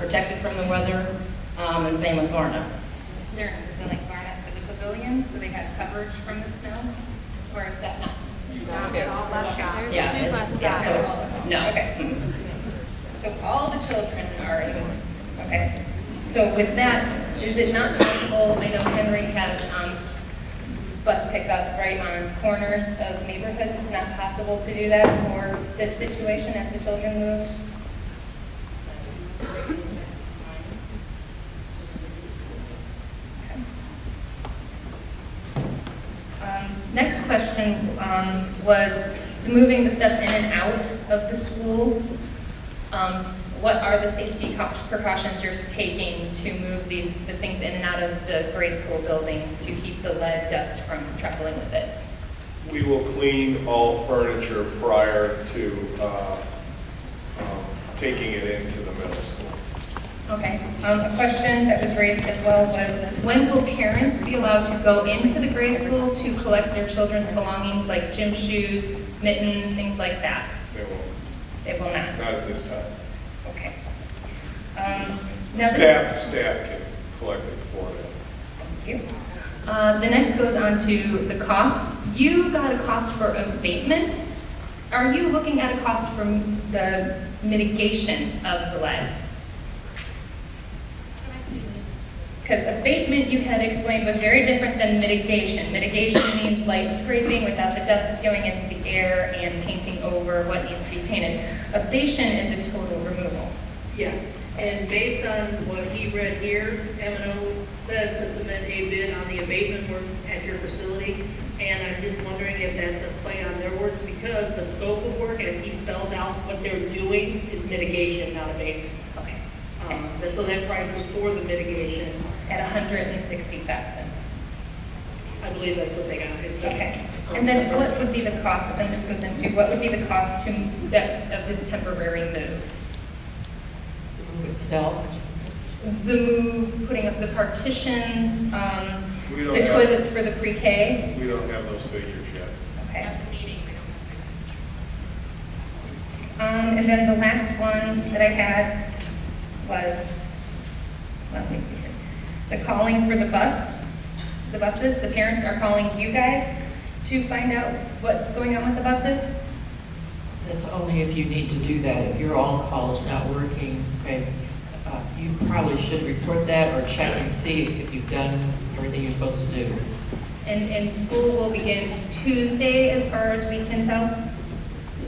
protected from the weather, and same with Varna. They're like Varna has a pavilion, so they have coverage from the snow, or is that not? It's all bus guys. Yeah, There's two it's- bus yeah, guys. so, no. Okay. So all the children are in, okay. So with that, is it not possible, I know Henry has bus pickup right on corners of neighborhoods. It's not possible to do that for this situation as the children move? Next question was moving the stuff in and out of the school. What are the safety precautions you're taking to move the things in and out of the grade school building to keep the lead dust from traveling with it? We will clean all furniture prior to taking it into the middle school. Okay. A question that was raised as well was, when will parents be allowed to go into the grade school to collect their children's belongings like gym shoes, mittens, things like that? They won't, They will not. not at this time. Okay. Now this, Staff can collect it for them. Thank you. The next goes on to the cost. You got a cost for abatement. Are you looking at a cost from the mitigation of the lead? Because abatement, you had explained, was very different than mitigation. Mitigation means light scraping without the dust going into the air and painting over what needs to be painted. Abatement is a total removal. Yes, and based on what he read here, M&O says to submit a bid on the abatement work at your facility, and I'm just wondering if that's a play on their words, because the scope of work, as he spells out what they're doing, is mitigation, not abatement. Okay. So that price was for the mitigation. At $160,000. I believe that's what they got. Okay. And then what would be the cost, and this goes into, what would be the cost to of this temporary move? Itself. The move, putting up the partitions, We don't the have- toilets for the pre-K? We don't have those figures yet. Okay. And then the last one that I had was, let me see here. The calling for the buses. The parents are calling you guys to find out what's going on with the buses? That's only if you need to do that. If your on-call is not working, okay, you probably should report that or check and see if you've done everything you're supposed to do. And school will begin Tuesday, as far as we can tell?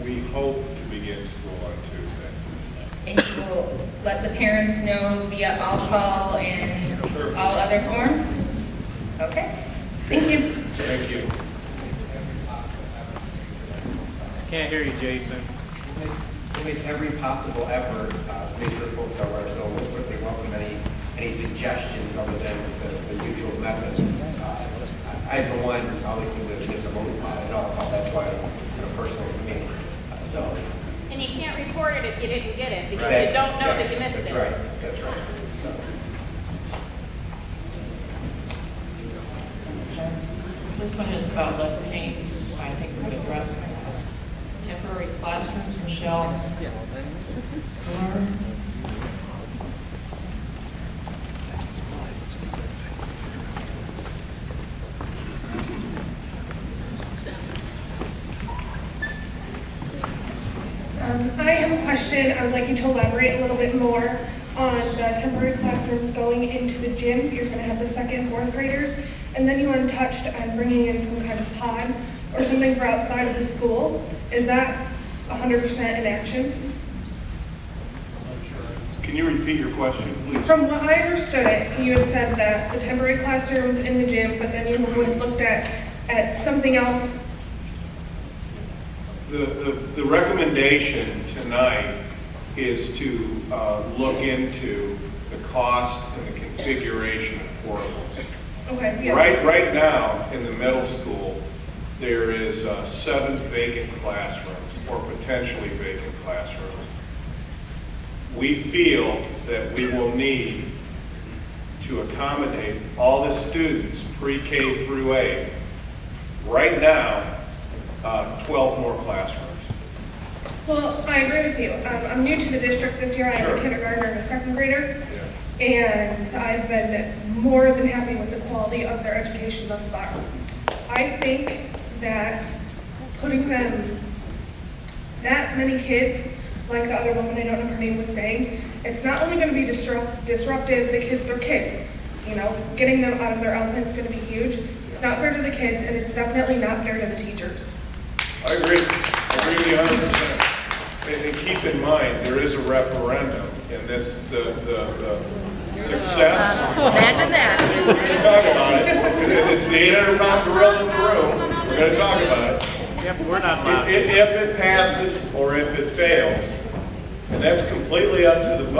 We hope to begin school on Tuesday. And you will let the parents know via all-call and all other forms? Okay, thank you. Thank you. Can't hear you, Jason. We'll make every possible effort to make sure folks are aware. So we'll certainly welcome any suggestions other than the usual methods. I, for one, always seem to miss a motor pilot and all. That's why it's kind of personal to me. So. And you can't report it if you didn't get it, because Right. you don't know that you missed it. That's right. That's right. So. This one is about lead paint. I think we're going to address temporary classrooms. Michelle? I have a question. I would like you to elaborate a little bit more on the temporary classrooms going into the gym. You're going to have the second and fourth graders, and then you untouched on bringing in some kind of pod or something for outside of the school. Is that 100% in action? Can you repeat your question, please? From what I understood it, you had said that the temporary classrooms in the gym, but then you would have looked at something else. The recommendation tonight is to look into the cost and the configuration of portables. Okay, yeah. Right now, in the middle school, there is 7 vacant classrooms, or potentially vacant classrooms. We feel that we will need to accommodate all the students pre-K through 8. Right now, 12 more classrooms. Well, I agree with you. I'm new to the district this year. I have Sure. a kindergartner and a second grader. Yeah. And I've been more than happy with the quality of their education thus far. I think that putting them, that many kids, like the other woman, I don't know her name, was saying, it's not only going to be disruptive, they're kids, you know, getting them out of their element is going to be huge. It's not fair to the kids, and it's definitely not fair to the teachers. I agree. I agree with you 100%. And keep in mind, there is a referendum, and this, the success. Imagine that. We're going to talk about it. It's the 800-pound gorilla in the room. We're going to talk about it. Yep, we're not allowed. If it passes or if it fails, and that's completely up to the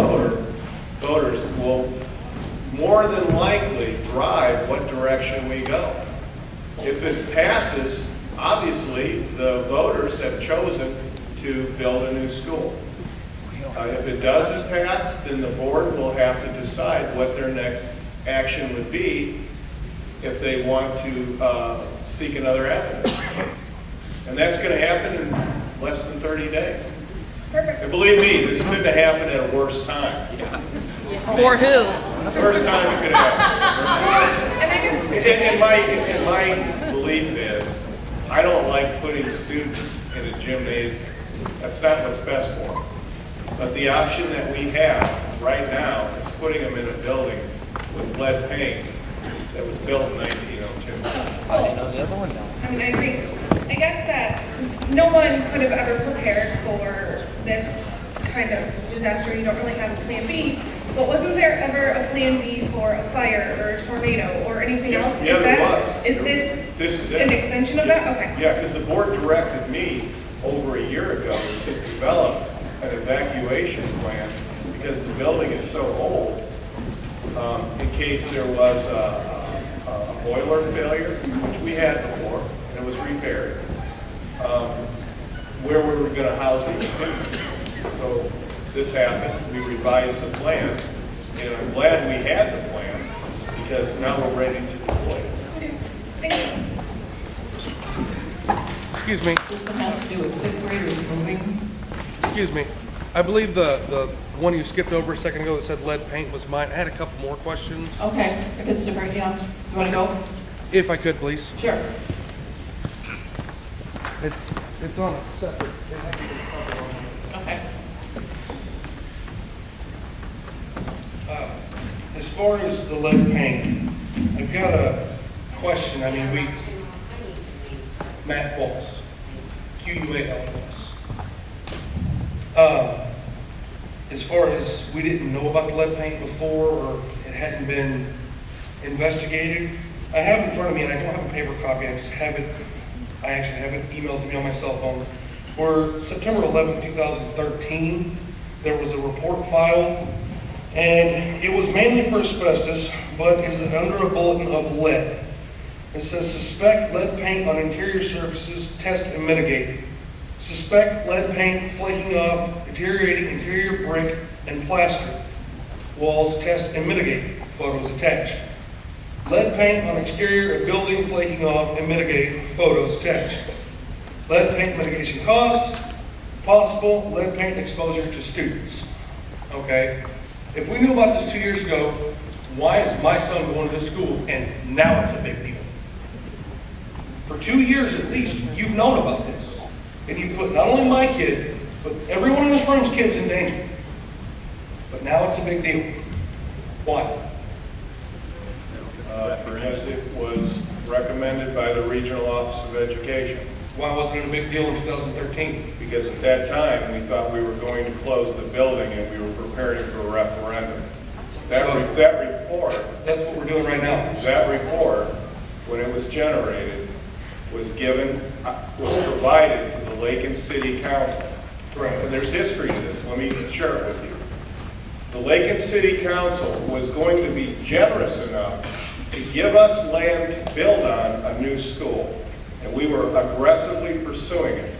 voters will more than likely drive what direction we go. If it passes, obviously, the voters have chosen to build a new school. If it doesn't pass, then the board will have to decide what their next action would be if they want to seek another avenue. And that's going to happen in less than 30 days. Perfect. And believe me, this couldn't have happened at a worse time. For who? First time it could happen. And I guess, And my belief is, I don't like putting students in a gymnasium. That's not what's best for them. But the option that we have right now is putting them in a building with lead paint that was built in 1902. I mean, I guess that no one could have ever prepared for this kind of disaster. You don't really have a plan B. But wasn't there ever a plan B for a fire or a tornado or anything else? Yeah, there was. Is this is it. an extension of that? Okay. Yeah, because the board directed me over a year ago to develop an evacuation plan because the building is so old, in case there was a boiler failure, which we had before, and it was repaired, where we were going to house these students. So this happened, we revised the plan, and I'm glad we had the plan because now we're ready to deploy it. Thank you. Excuse me, This one has to do with fifth graders moving. excuse me. I believe the one you skipped over a second ago that said lead paint was mine. I had a couple more questions, Okay, if it's different, yeah. You want to go? if I could, please. Sure. It's on a separate. it has to be covered on- Okay. As far as the lead paint, I've got a question. I mean, Matt Walls, QUALS. As far as we didn't know about the lead paint before, or it hadn't been investigated, I have in front of me, and I don't have a paper copy, I actually have it emailed to me on my cell phone, where September 11, 2013, there was a report filed, and it was mainly for asbestos, but is under a bulletin of lead. It says, suspect lead paint on interior surfaces, test and mitigate. Suspect lead paint flaking off, deteriorating interior brick and plaster. Walls, test and mitigate. Photos attached. Lead paint on exterior of building flaking off and mitigate. Photos attached. Lead paint mitigation costs. Possible lead paint exposure to students. Okay? If we knew about this 2 years ago, why is my son going to this school and now it's a big deal? For 2 years at least, you've known about this. And you've put not only my kid, but everyone in this room's kids in danger. But now it's a big deal. Why? Because it was recommended by the Regional Office of Education. Why wasn't it a big deal in 2013? Because at that time, we thought we were going to close the building and we were preparing for a referendum. That report, That's what we're doing right now. that report, when it was generated, was provided to the Lake City Council. Correct. And there's history to this, let me share it with you. The Lake City Council was going to be generous enough to give us land to build on a new school, and we were aggressively pursuing it.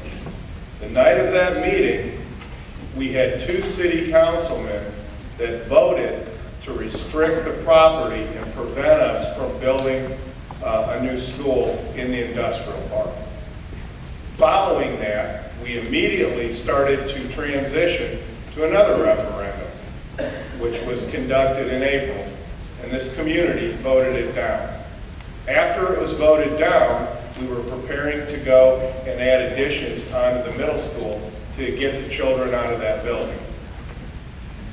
The night of that meeting, we had 2 city councilmen that voted to restrict the property and prevent us from building a new school in the industrial park. Following that, we immediately started to transition to another referendum, which was conducted in April, and this community voted it down. After it was voted down, we were preparing to go and add additions onto the middle school to get the children out of that building.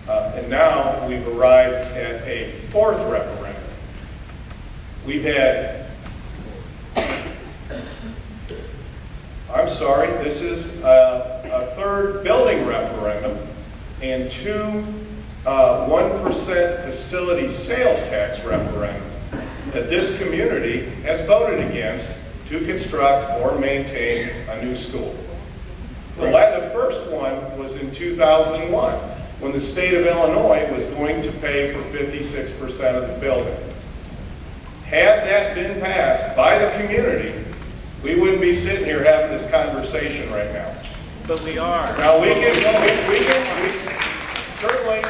And now we've arrived at a fourth referendum. We've had, I'm sorry, this is a third building referendum and two 1% facility sales tax referendums that this community has voted against to construct or maintain a new school. The first one was in 2001, when the state of Illinois was going to pay for 56% of the building. Had that been passed by the community, we wouldn't be sitting here having this conversation right now. But we are. Now, certainly,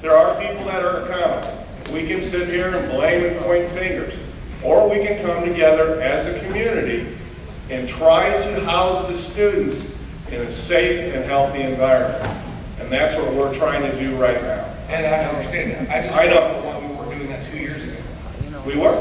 there are people that are accountable. We can sit here and blame and point fingers, or we can come together as a community and try to house the students in a safe and healthy environment. And that's what we're trying to do right now. And I understand that. I know. don't know why we weren't doing that 2 years ago. We were.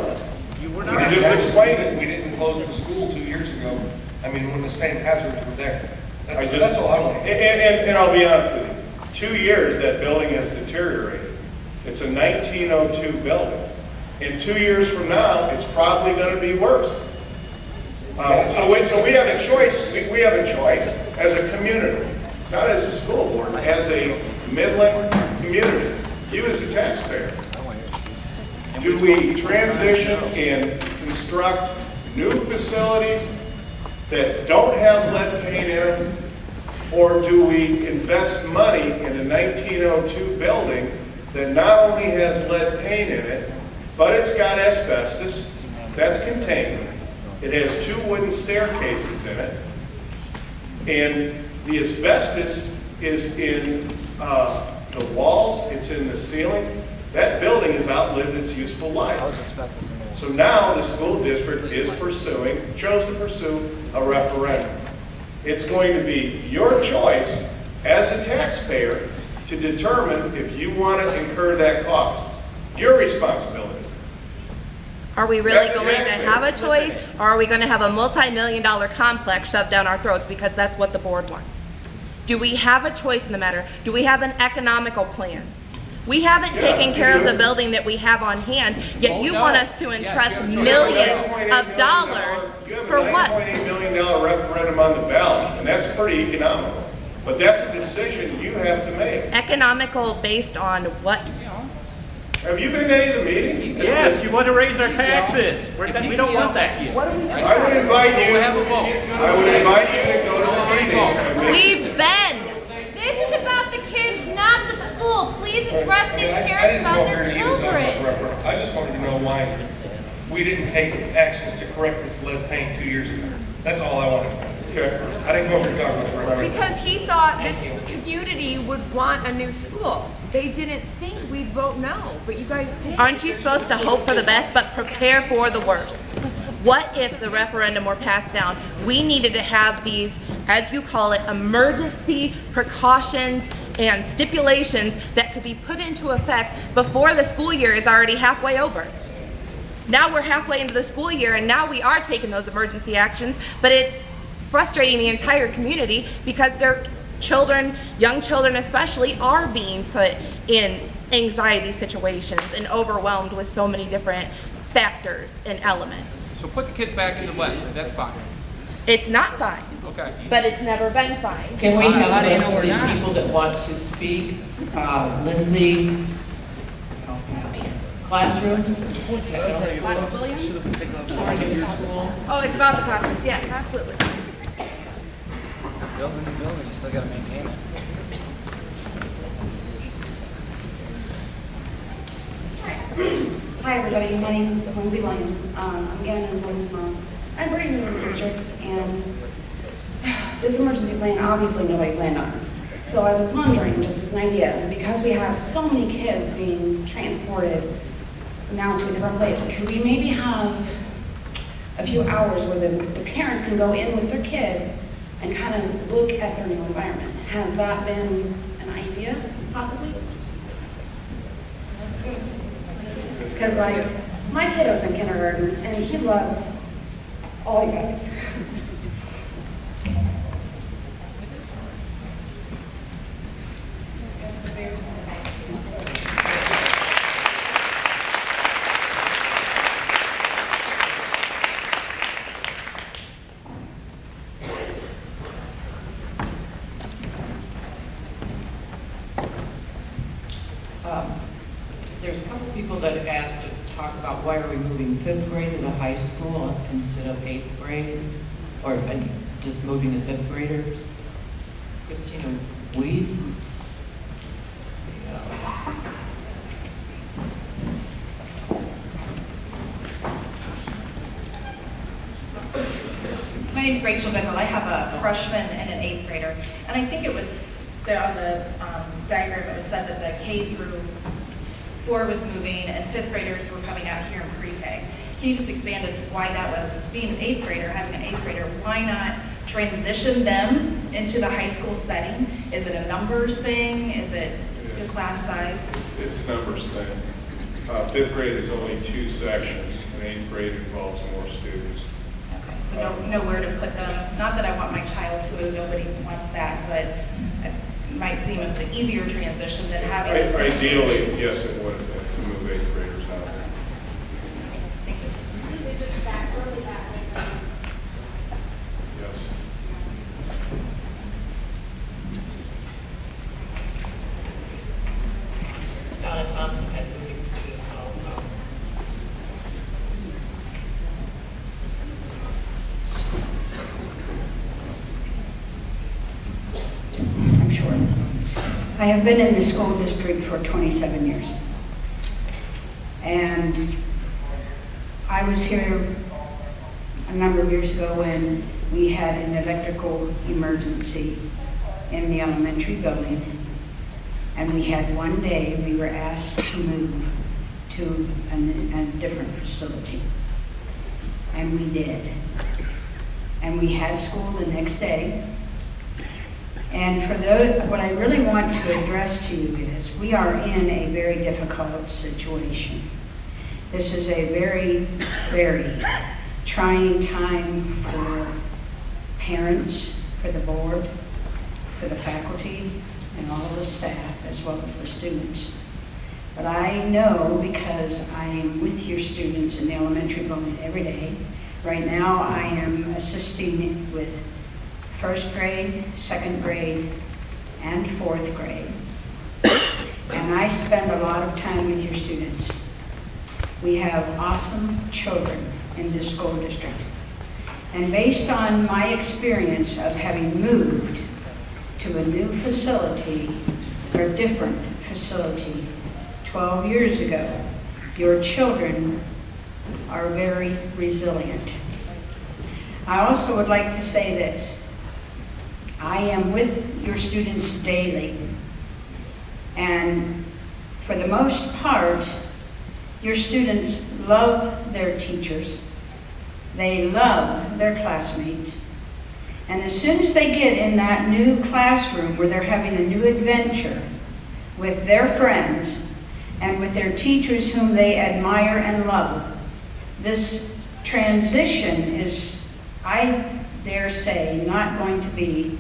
You were You not. just explained it. We didn't close the school 2 years ago. I mean, when the same hazards were there. I just- That's all I want. And I'll be honest with you, 2 years that building has deteriorated. It's a 1902 building. In 2 years from now, it's probably going to be worse. So we have a choice. We have a choice as a community, not as a school board, as a Midland community. You as a taxpayer. Do we transition and construct new facilities that don't have lead paint in them? Or do we invest money in a 1902 building that not only has lead paint in it, but it's got asbestos that's contained. It has 2 wooden staircases in it. And the asbestos is in the walls, it's in the ceiling. That building has outlived its useful life. So now the school district chose to pursue a referendum. It's going to be your choice as a taxpayer to determine if you want to incur that cost. Your responsibility. Are we really That's going to taxpayer. have a choice, or are we going to have a multi-million-dollar complex shoved down our throats because that's what the board wants? Do we have a choice in the matter? Do we have an economical plan? We haven't taken care of the building that we have on hand, yet you want us to entrust millions of dollars for what? You have a $9.8 million referendum on the ballot, and that's pretty economical. But that's a decision you have to make. Economical based on what? Have you been to any of the meetings? Yes, you want to raise our taxes. We don't want that here. I would invite you. I would invite you to go to the meetings. We've been. This is about the kids, not the school. Please address these I parents didn't about go their here to even talk about children. referendum. I just wanted to know why we didn't take actions to correct this lead paint 2 years ago. That's all I wanted to know. Okay. I didn't go here to talk about the referendum. Because he thought this community would want a new school. They didn't think we'd vote no, but you guys did. Aren't you supposed to hope for the best but prepare for the worst? What if the referendum were passed down? We needed to have these, as you call it, emergency precautions and stipulations that could be put into effect before the school year is already halfway over. Now we're halfway into the school year and now we are taking those emergency actions, but it's frustrating the entire community because their children, young children especially, are being put in anxiety situations and overwhelmed with so many different factors and elements. So put the kids back in the blender, that's fine. It's not fine, Okay. but it's never been fine. Can we have a list of the people that want to speak? Lindsay, classrooms? Williams? School? Oh, it's about the classrooms, yes, absolutely. Building the building, you still gotta maintain it. Hi everybody, my name is Lindsay Williams. I'm again an Williams mom. I'm pretty new in the district and this emergency plan, obviously nobody planned on. So I was wondering, just as an idea, because we have so many kids being transported now to a different place, could we maybe have a few hours where the parents can go in with their kid and kind of look at their new environment. Has that been an idea, possibly? Because like, my kiddo's in kindergarten, and he loves all you guys. There's a couple people that have asked to talk about why are we moving 5th grade to the high school instead of 8th grade, or just moving the 5th graders. Christina Weiss. My name is Rachel Bickle. I have a freshman and an 8th grader, and I think it was there on the diagram it was said that the K through 4 was moving and 5th graders were coming out here in pre-K. Can you just expand on why that was, being an 8th grader, having an 8th grader, why not transition them into the high school setting? Is it a numbers thing? Is it to class size? It's a numbers thing. 5th grade is only 2 sections, and 8th grade involves more students. Okay, so nowhere to put them. Not that I want my child to move, nobody wants that, but it might seem as an easier transition than having. Ideally, yes, it would have been to move 8th graders out. Thank you. Yes. Donna Thompson had moving students also. I'm sure. I have been in the school district for 27 years. And I was here a number of years ago when we had an electrical emergency in the elementary building. And we had one day we were asked to move to a different facility. And we did. And we had school the next day. And for those, what I really want to address to you is, we are in a very difficult situation. This is a very, very trying time for parents, for the board, for the faculty, and all the staff, as well as the students. But I know, because I am with your students in the elementary building every day. Right now, I am assisting with 1st grade, 2nd grade, and 4th grade. And I spend a lot of time with your students. We have awesome children in this school district. And based on my experience of having moved to a new facility, or a different facility, 12 years ago, your children are very resilient. I also would like to say this. I am with your students daily, and for the most part, your students love their teachers, they love their classmates, and as soon as they get in that new classroom where they're having a new adventure with their friends and with their teachers whom they admire and love, this transition is, I dare say, not going to be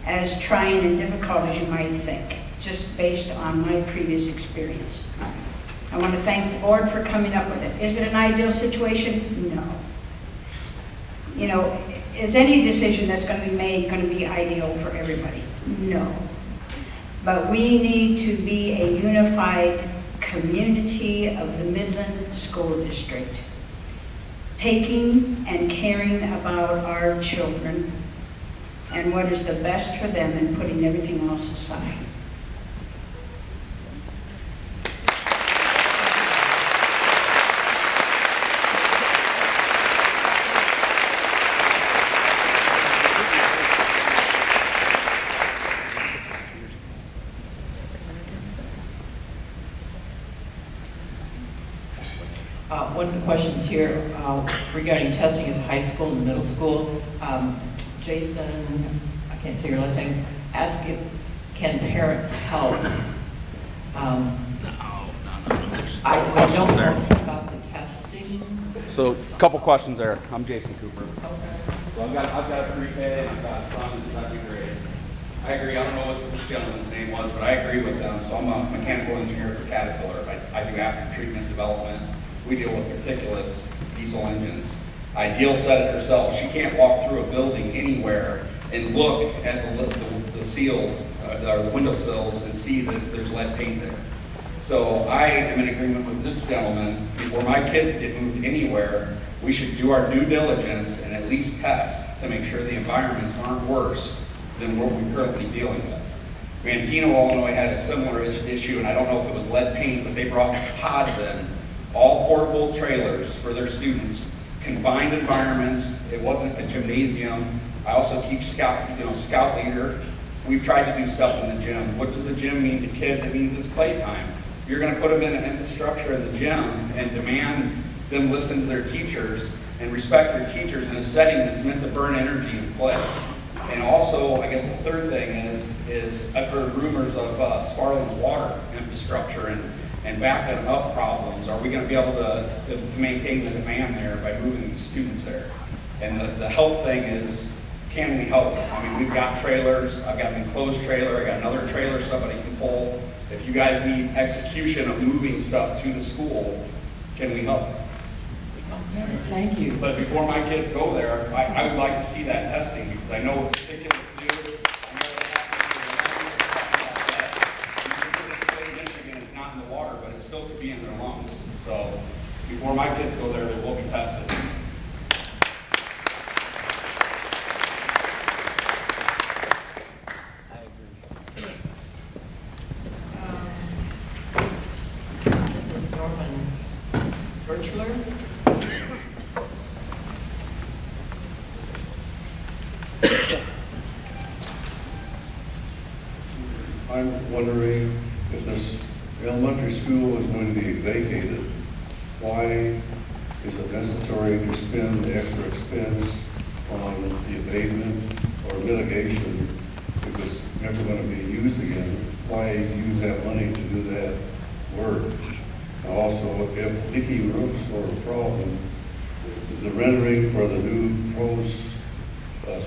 as trying and difficult as you might think, just based on my previous experience. I want to thank the board for coming up with it. Is it an ideal situation? No. You know, is any decision that's going to be made going to be ideal for everybody? No. But we need to be a unified community of the Midland School District, taking and caring about our children and what is the best for them and putting everything else aside. One of the questions here regarding testing at the high school and middle school. Jason, I can't say your last name, asked if, can parents help? I don't know about the testing. So, a couple questions there. I'm Jason Cooper. So I've got a pre-K and I've got a son in second grade. I agree. I don't know what this gentleman's name was, but I agree with them. So I'm a mechanical engineer for Caterpillar. I do after treatment development. We deal with particulates, diesel engines. Ideal said it herself. She can't walk through a building anywhere and look at the seals, the window sills, and see that there's lead paint there. So I am in agreement with this gentleman. Before my kids get moved anywhere, we should do our due diligence and at least test to make sure the environments aren't worse than what we're currently dealing with. Manteno, Illinois had a similar issue, and I don't know if it was lead paint, but they brought pods in, all portable trailers for their students, confined environments. It wasn't a gymnasium. I also teach scout leader. We've tried to do stuff in the gym. What does the gym mean to kids? It means it's playtime. You're going to put them in an infrastructure in the gym and demand them listen to their teachers and respect their teachers in a setting that's meant to burn energy and play. And also, I guess the third thing is I've heard rumors of Sparland's water infrastructure and backing up problems. Are we going to be able to maintain the demand there by moving the students there? And the help thing is, can we help? I mean, we've got trailers. I've got an enclosed trailer. I got another trailer somebody can pull. If you guys need execution of moving stuff to the school, can we help? Thank you. But before my kids go there, I would like to see that testing because I know it's ridiculous to do. I know it happens in the state of Michigan, it's not in the water, but it still could be in their lungs. So before my kids go there, they will be tested. This is Norman Birchler. I'm wondering if this elementary school is going to be vacated, why is it necessary to spend the extra expense on the abatement or mitigation if it's never going to be used again? Why use that money to do that work? Also, if leaky roofs are a problem, the rendering for the new proposed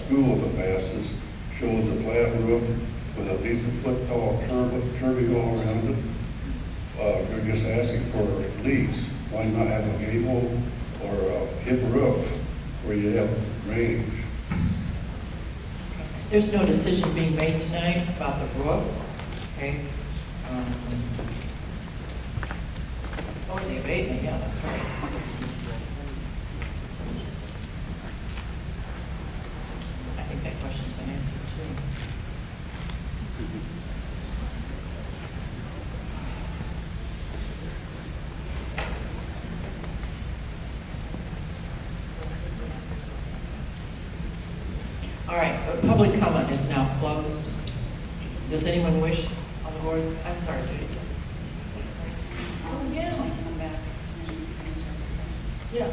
school, if it passes, shows a flat roof with at least a foot tall curbing all around it. They're just asking for leaks. Why not have a gable or a hip roof where you have range? There's no decision being made tonight about the roof. Okay. Oh, the abatement, yeah, that's right. I think that question's been answered too. All right, public comment is now closed. Does anyone wish on the board? I'm sorry, Jason. Oh, yeah. Come back. Yeah.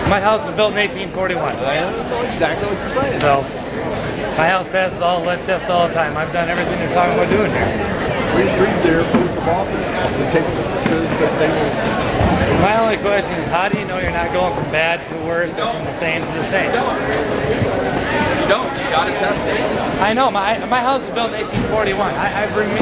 My house was built in 1841. I know exactly what you're saying. So, my house passes all lead tests all the time. I've done everything they're talking about doing here. Read their oath of office. My only question is, how do you know you're not going from bad to worse and from the same to the same? You don't. You gotta test it. I know. My house was built in 1841. I bring me